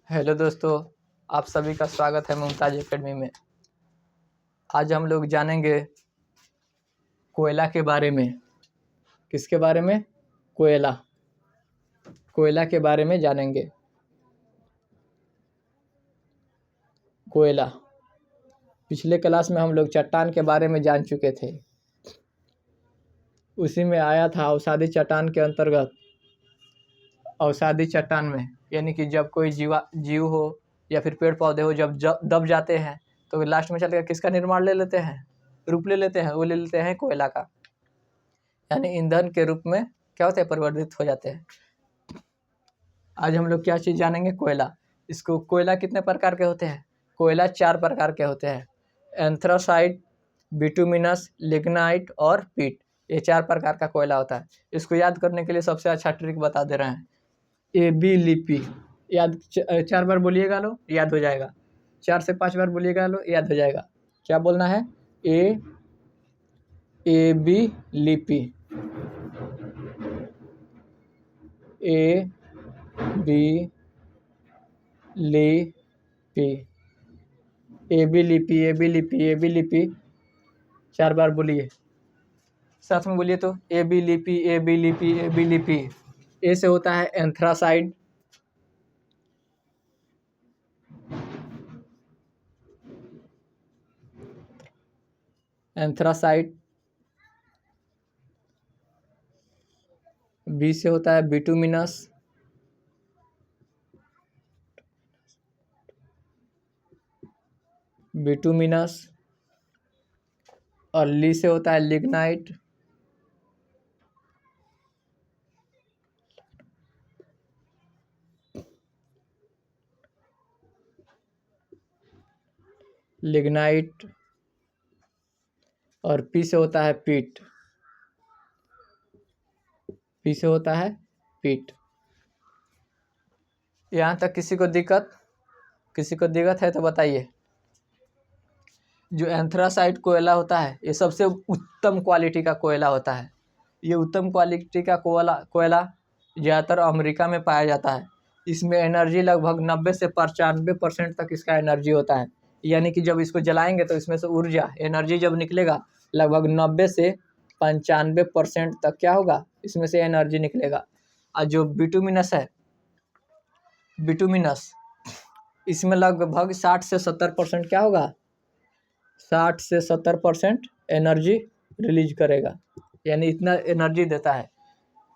Hello दोस्तों, आप सभी का स्वागत है मुमताज एकेडमी में। आज हम लोग जानेंगे कोयला के बारे में। किसके बारे में? कोयला। कोयला के बारे में जानेंगे। कोयला। पिछले क्लास में हम लोग चट्टान के बारे में जान चुके थे। उसी में आया था अवसादी चट्टान के अंतर्गत। अवसादी चट्टान में यानी कि जब कोई जीव हो या फिर पेड़ पौधे हो, जब दब जाते हैं तो लास्ट में चलकर किसका निर्माण ले लेते हैं? रूप ले लेते हैं। वो ले लेते हैं कोयला का, यानी ईंधन के रूप में क्या होते हैं? परिवर्तित हो जाते हैं। आज हम लोग क्या चीज़ जानेंगे? कोयला। इसको कोयला कितने प्रकार के होते हैं? कोयला 4 प्रकार के होते हैं। एंथ्रासाइट, बिटुमिनस, लिग्नाइट और पीट। ये 4 प्रकार का कोयला होता है। इसको याद करने के लिए सबसे अच्छा ट्रिक बता दे रहे हैं। एबीलिपी याद 4 बार बोलिएगा लो, याद हो जाएगा। 4 से 5 बार बोलिएगा लो, याद हो जाएगा। क्या बोलना है? एबीलिपी। एबीलिपी 4 बार बोलिए, साथ में बोलिए तो। एबीलिपी। ए से होता है एंथ्रासाइड, बी से होता है बिटुमिनस, और ली से होता है लिग्नाइट, और पी से होता है पीट। यहाँ तक किसी को दिक्कत है तो बताइए। जो एंथ्रासाइट कोयला होता है, ये सबसे उत्तम क्वालिटी का कोयला होता है। ये उत्तम क्वालिटी का कोयला ज़्यादातर अमेरिका में पाया जाता है। इसमें एनर्जी लगभग 90 से 95% तक इसका एनर्जी होता है। यानी कि जब इसको जलाएंगे तो इसमें से ऊर्जा, एनर्जी जब निकलेगा, लगभग 90 से 95% तक क्या होगा? इसमें से एनर्जी निकलेगा। और जो बिटुमिनस है, इसमें लगभग 60 से 70% क्या होगा? 60 से 70% एनर्जी रिलीज करेगा, यानी इतना एनर्जी देता है।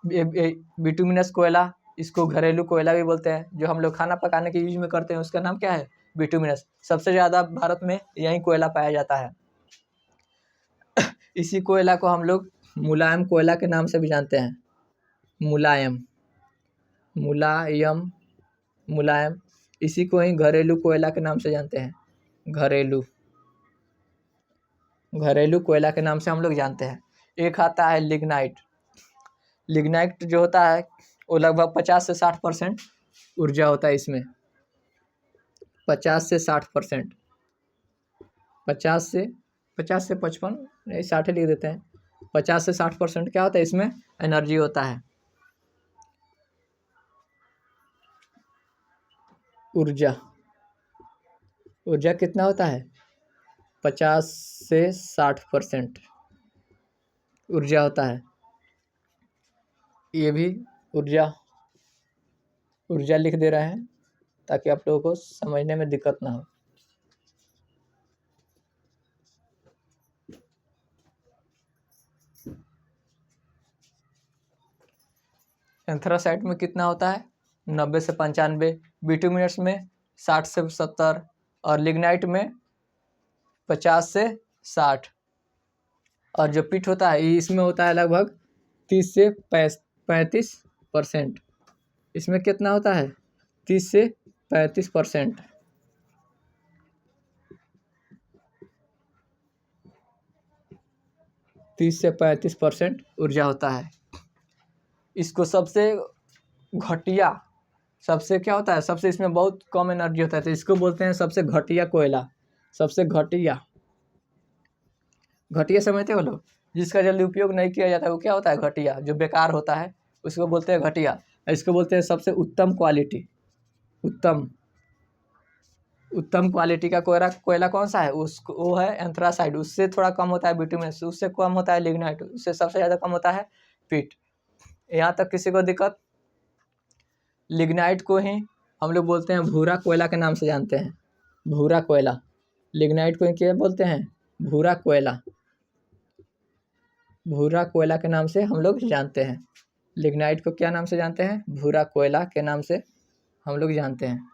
बिटुमिनस कोयला, इसको घरेलू कोयला भी बोलते हैं। जो हम लोग खाना पकाने के यूज में करते हैं उसका नाम क्या है? बिटुमिनस। सबसे ज़्यादा भारत में यही कोयला पाया जाता है। इसी कोयला को हम लोग मुलायम कोयला के नाम से भी जानते हैं। मुलायम। इसी को ही घरेलू कोयला के नाम से जानते हैं। घरेलू कोयला के नाम से हम लोग जानते हैं। एक आता है लिग्नाइट जो होता है वो लगभग 50 से 60% ऊर्जा होता है इसमें। 50 से 60%, 50 से 55, नहीं 60 लिख देते हैं। 50 से 60% क्या होता है? इसमें एनर्जी होता है। ऊर्जा कितना होता है? 50 से 60% ऊर्जा होता है। ये भी ऊर्जा लिख दे रहे हैं ताकि आप लोगों को समझने में दिक्कत ना हो। एंथ्रासाइट में कितना होता है? 90 से 95, बिटुमिनस में 60 से 70 और लिग्नाइट में 50 से 60। और जो पीट होता है इसमें होता है लगभग 30 से 35%। इसमें कितना होता है? 30 से 35%। ऊर्जा होता है। इसको सबसे घटिया, सबसे क्या होता है? सबसे इसमें बहुत कम एनर्जी होता है, तो इसको बोलते हैं सबसे घटिया कोयला। सबसे घटिया समझते हो लोग? जिसका जल्दी उपयोग नहीं किया जाता है वो क्या होता है? घटिया। जो बेकार होता है उसको बोलते हैं घटिया। इसको बोलते हैं सबसे उत्तम क्वालिटी। उत्तम क्वालिटी का कोयला कोयला कौन सा है, उसको वो है एंथ्रासाइड। उससे थोड़ा कम होता है बिटुमिनस, उससे कम होता है लिग्नाइट, उससे सबसे ज़्यादा कम होता है पीट। यहाँ तक किसी को दिक्कत? लिग्नाइट को ही हम लोग बोलते हैं भूरा कोयला के नाम से जानते हैं, भूरा कोयला। लिग्नाइट को ही क्या बोलते हैं? भूरा कोयला। भूरा कोयला के नाम से हम लोग जानते हैं। लिग्नाइट को क्या नाम से जानते हैं? भूरा कोयला के नाम से हम लोग जानते हैं।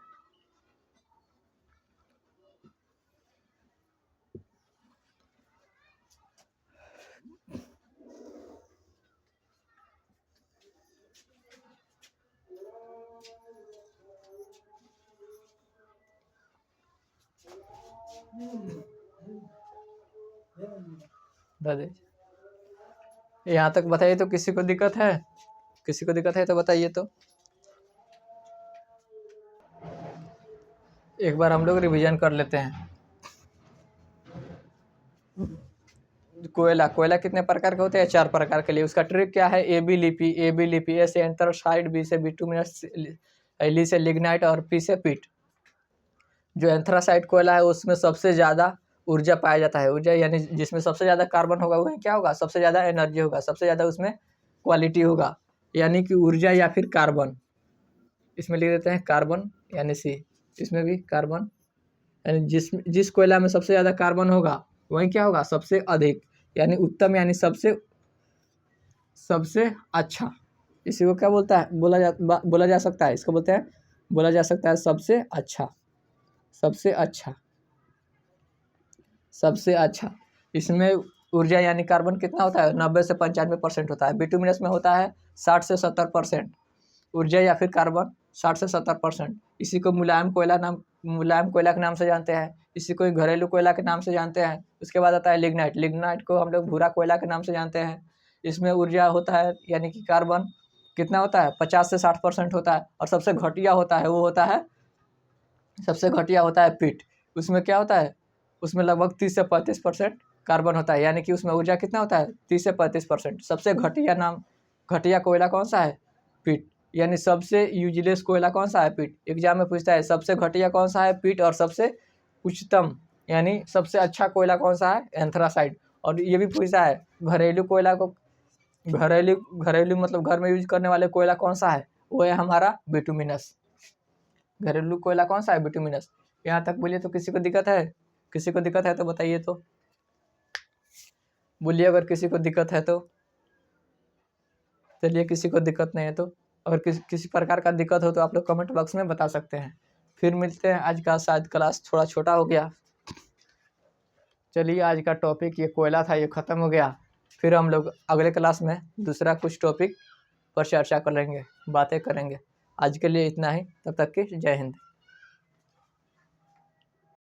दादी यहाँ तक बताइए तो किसी को दिक्कत है? किसी को दिक्कत है तो बताइए तो। एक बार हम लोग रिवीजन कर लेते हैं। कोयला कोयला कितने प्रकार के होते हैं? 4 प्रकार के लिए। उसका ट्रिक क्या है? ए बी लिपि, ए बी लिपि, ए से एंथ्रासाइड, बी से बिटुमिनस, ली से लिग्नाइट और पी से पीट। जो एंथ्रासाइड कोयला है उसमें सबसे ज़्यादा ऊर्जा पाया जाता है। ऊर्जा यानी जिसमें सबसे ज़्यादा कार्बन होगा वही क्या होगा? सबसे ज़्यादा एनर्जी होगा, सबसे ज़्यादा उसमें क्वालिटी होगा, यानी कि ऊर्जा या फिर कार्बन। इसमें लिख देते हैं कार्बन यानी सी। इसमें भी कार्बन यानी जिस कोयला में सबसे ज़्यादा कार्बन होगा वही क्या होगा? सबसे अधिक, यानी उत्तम, यानी सबसे अच्छा। इसी को क्या बोलता है? बोला जा सकता है, इसको बोलते हैं, बोला जा सकता है सबसे अच्छा, सबसे अच्छा, सबसे अच्छा। इसमें ऊर्जा यानी कार्बन कितना होता है? 90 से 95% होता है। बिटुमिनस में होता है 60 से 70% ऊर्जा या फिर कार्बन, 60 से 70%। इसी को मुलायम कोयला के नाम से जानते हैं। इसी को घरेलू कोयला के नाम से जानते हैं। उसके बाद आता है लिग्नाइट। लिग्नाइट को हम लोग भूरा कोयला के नाम से जानते हैं। इसमें ऊर्जा होता है यानी कि कार्बन कितना होता है? 50 से 60% होता है। और सबसे घटिया होता है वो होता है, सबसे घटिया होता है पीट। उसमें क्या होता है? उसमें लगभग 30 से 35% कार्बन होता है, यानी कि उसमें ऊर्जा कितना होता है? 30 से 35%। सबसे घटिया कोयला कौन सा है? पीट। यानी सबसे यूजलेस कोयला कौन सा है? पीट। एग्जाम में पूछता है सबसे घटिया कौन सा है? पीट। और सबसे उच्चतम यानी सबसे अच्छा कोयला कौन सा है? एंथ्रासाइड। और ये भी पूछता है घरेलू कोयला को, घरेलू मतलब घर में यूज करने वाले कोयला कौन सा है? वो है हमारा बिटुमिनस। घरेलू कोयला कौन सा है? बिटुमिनस। यहाँ तक बोलिए तो किसी को दिक्कत है? किसी को दिक्कत है तो बताइए तो, बोलिए अगर किसी को दिक्कत है तो। चलिए किसी को दिक्कत नहीं है तो, अगर किसी प्रकार का दिक्कत हो तो आप लोग कमेंट बॉक्स में बता सकते हैं। फिर मिलते हैं। आज का शायद क्लास थोड़ा छोटा हो गया। चलिए आज का टॉपिक ये कोयला था, ये ख़त्म हो गया। फिर हम लोग अगले क्लास में दूसरा कुछ टॉपिक पर चर्चा करेंगे, बातें करेंगे। आज के लिए इतना ही, तब तक की जय हिंद।